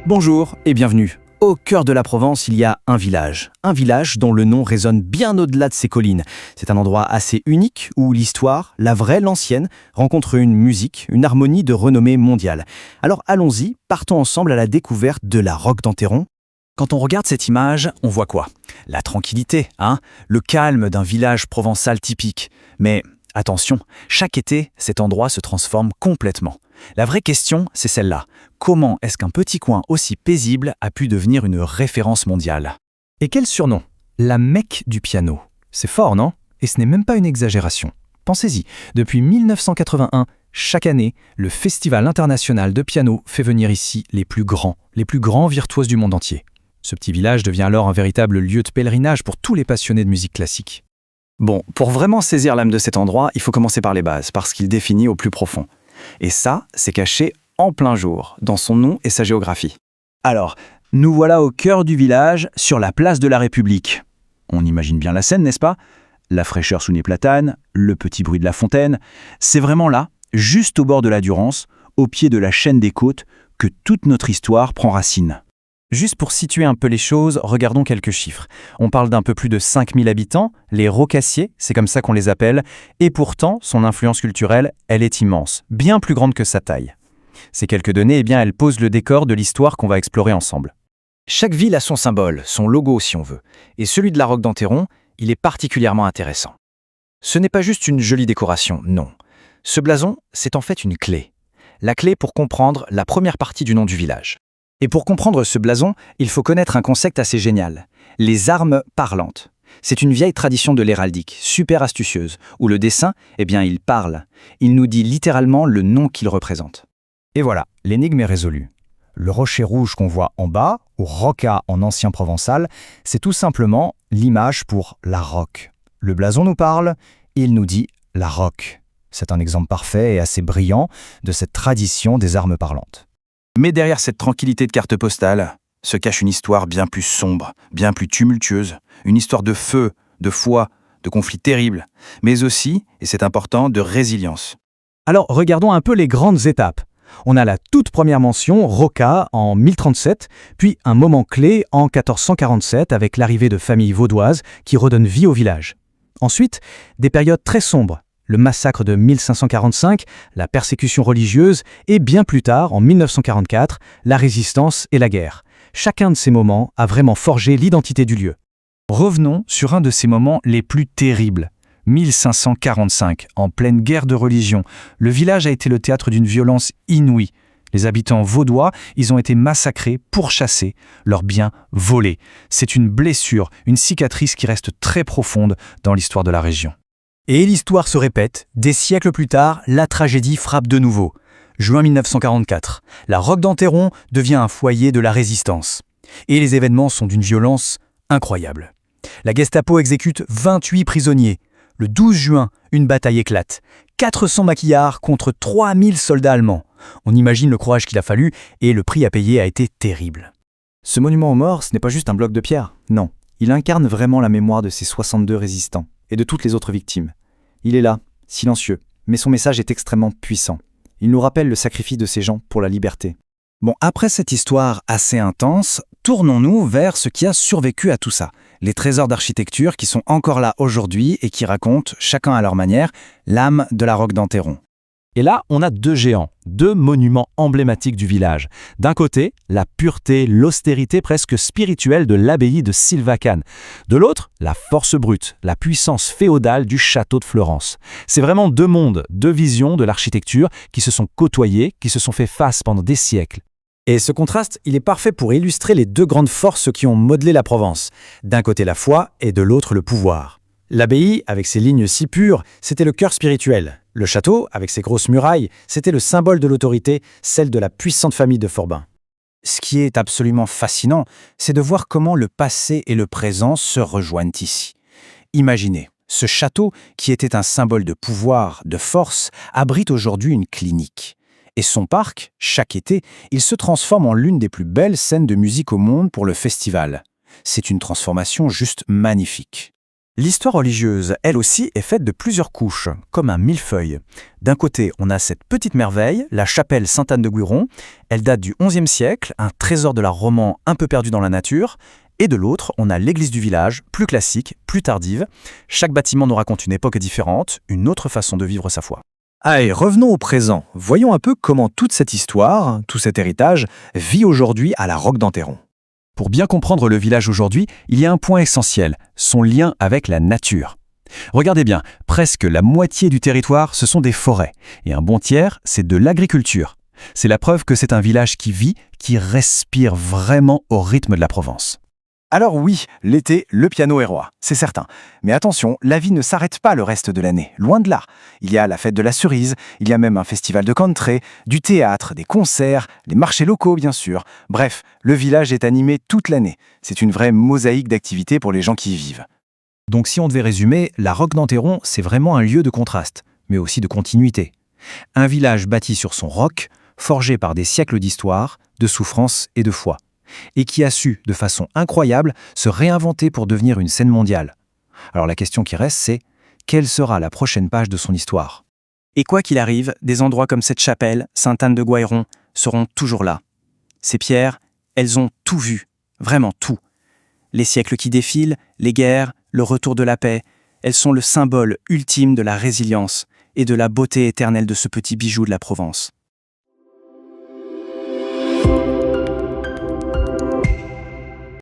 Bonjour et bienvenue. Au cœur de la Provence, il y a un village dont le nom résonne bien au-delà de ses collines. C'est un endroit assez unique où l'histoire, la vraie, l'ancienne, rencontre une musique, une harmonie de renommée mondiale. Alors allons-y, partons ensemble à la découverte de la Roque d'Enterron. Quand on regarde cette image, on voit quoi? La tranquillité, le calme d'un village provençal typique. Mais attention, chaque été, cet endroit se transforme complètement. La vraie question, c'est celle-là. Comment est-ce qu'un petit coin aussi paisible a pu devenir une référence mondiale? Et quel surnom? La Mecque du piano. C'est fort, non? Et ce n'est même pas une exagération. Pensez-y, depuis 1981, chaque année, le Festival international de piano fait venir ici les plus grands virtuoses du monde entier. Ce petit village devient alors un véritable lieu de pèlerinage pour tous les passionnés de musique classique. Bon, pour vraiment saisir l'âme de cet endroit, il faut commencer par les bases, parce qu'il définit au plus profond. Et ça, c'est caché en plein jour, dans son nom et sa géographie. Alors, nous voilà au cœur du village, sur la place de la République. On imagine bien la scène, n'est-ce pas? La fraîcheur sous les platanes, le petit bruit de la fontaine. C'est vraiment là, juste au bord de la Durance, au pied de la chaîne des côtes, que toute notre histoire prend racine. Juste pour situer un peu les choses, regardons quelques chiffres. On parle d'un peu plus de 5000 habitants, les Rocassiers, c'est comme ça qu'on les appelle, et pourtant, son influence culturelle, elle est immense, bien plus grande que sa taille. Ces quelques données, elles posent le décor de l'histoire qu'on va explorer ensemble. Chaque ville a son symbole, son logo si on veut, et celui de la Roque d'Enterron, il est particulièrement intéressant. Ce n'est pas juste une jolie décoration, non. Ce blason, c'est en fait une clé. La clé pour comprendre la première partie du nom du village. Et pour comprendre ce blason, il faut connaître un concept assez génial, les armes parlantes. C'est une vieille tradition de l'héraldique, super astucieuse, où le dessin, il parle. Il nous dit littéralement le nom qu'il représente. Et voilà, l'énigme est résolue. Le rocher rouge qu'on voit en bas, ou roca en ancien provençal, c'est tout simplement l'image pour la roque. Le blason nous parle, il nous dit la roque. C'est un exemple parfait et assez brillant de cette tradition des armes parlantes. Mais derrière cette tranquillité de carte postale se cache une histoire bien plus sombre, bien plus tumultueuse, une histoire de feu, de foi, de conflits terribles, mais aussi, et c'est important, de résilience. Alors regardons un peu les grandes étapes. On a la toute première mention, Roca, en 1037, puis un moment clé en 1447 avec l'arrivée de familles vaudoises qui redonnent vie au village. Ensuite, des périodes très sombres. Le massacre de 1545, la persécution religieuse et bien plus tard, en 1944, la résistance et la guerre. Chacun de ces moments a vraiment forgé l'identité du lieu. Revenons sur un de ces moments les plus terribles. 1545, en pleine guerre de religion, le village a été le théâtre d'une violence inouïe. Les habitants vaudois, ils ont été massacrés, pourchassés, leurs biens volés. C'est une blessure, une cicatrice qui reste très profonde dans l'histoire de la région. Et l'histoire se répète, des siècles plus tard, la tragédie frappe de nouveau. Juin 1944, la Roque d'Enterron devient un foyer de la résistance. Et les événements sont d'une violence incroyable. La Gestapo exécute 28 prisonniers. Le 12 juin, une bataille éclate. 400 maquillards contre 3000 soldats allemands. On imagine le courage qu'il a fallu et le prix à payer a été terrible. Ce monument aux morts, ce n'est pas juste un bloc de pierre, non. Il incarne vraiment la mémoire de ces 62 résistants et de toutes les autres victimes. Il est là, silencieux, mais son message est extrêmement puissant. Il nous rappelle le sacrifice de ces gens pour la liberté. Bon, après cette histoire assez intense, tournons-nous vers ce qui a survécu à tout ça. Les trésors d'architecture qui sont encore là aujourd'hui et qui racontent, chacun à leur manière, l'âme de la Roque d'Enterron. Et là, on a deux géants, deux monuments emblématiques du village. D'un côté, la pureté, l'austérité presque spirituelle de l'abbaye de Silvacan. De l'autre, la force brute, la puissance féodale du château de Florence. C'est vraiment deux mondes, deux visions de l'architecture qui se sont côtoyées, qui se sont fait face pendant des siècles. Et ce contraste, il est parfait pour illustrer les deux grandes forces qui ont modelé la Provence. D'un côté la foi et de l'autre le pouvoir. L'abbaye, avec ses lignes si pures, c'était le cœur spirituel. Le château, avec ses grosses murailles, c'était le symbole de l'autorité, celle de la puissante famille de Forbin. Ce qui est absolument fascinant, c'est de voir comment le passé et le présent se rejoignent ici. Imaginez, ce château, qui était un symbole de pouvoir, de force, abrite aujourd'hui une clinique. Et son parc, chaque été, il se transforme en l'une des plus belles scènes de musique au monde pour le festival. C'est une transformation juste magnifique. L'histoire religieuse, elle aussi, est faite de plusieurs couches, comme un millefeuille. D'un côté, on a cette petite merveille, la chapelle Sainte-Anne de Guiron. Elle date du XIe siècle, un trésor de l'art roman un peu perdu dans la nature. Et de l'autre, on a l'église du village, plus classique, plus tardive. Chaque bâtiment nous raconte une époque différente, une autre façon de vivre sa foi. Allez, revenons au présent. Voyons un peu comment toute cette histoire, tout cet héritage, vit aujourd'hui à la Roque d'Enterron. Pour bien comprendre le village aujourd'hui, il y a un point essentiel, son lien avec la nature. Regardez bien, presque la moitié du territoire, ce sont des forêts, et un bon tiers, c'est de l'agriculture. C'est la preuve que c'est un village qui vit, qui respire vraiment au rythme de la Provence. Alors oui, l'été, le piano est roi, c'est certain. Mais attention, la vie ne s'arrête pas le reste de l'année, loin de là. Il y a la fête de la cerise, il y a même un festival de country, du théâtre, des concerts, les marchés locaux bien sûr. Bref, le village est animé toute l'année. C'est une vraie mosaïque d'activités pour les gens qui y vivent. Donc si on devait résumer, la Roque d'Enterron, c'est vraiment un lieu de contraste, mais aussi de continuité. Un village bâti sur son roc, forgé par des siècles d'histoire, de souffrance et de foi, et qui a su, de façon incroyable, se réinventer pour devenir une scène mondiale. Alors la question qui reste, c'est quelle sera la prochaine page de son histoire? Et quoi qu'il arrive, des endroits comme cette chapelle, Sainte-Anne de Guiron, seront toujours là. Ces pierres, elles ont tout vu, vraiment tout. Les siècles qui défilent, les guerres, le retour de la paix, elles sont le symbole ultime de la résilience et de la beauté éternelle de ce petit bijou de la Provence.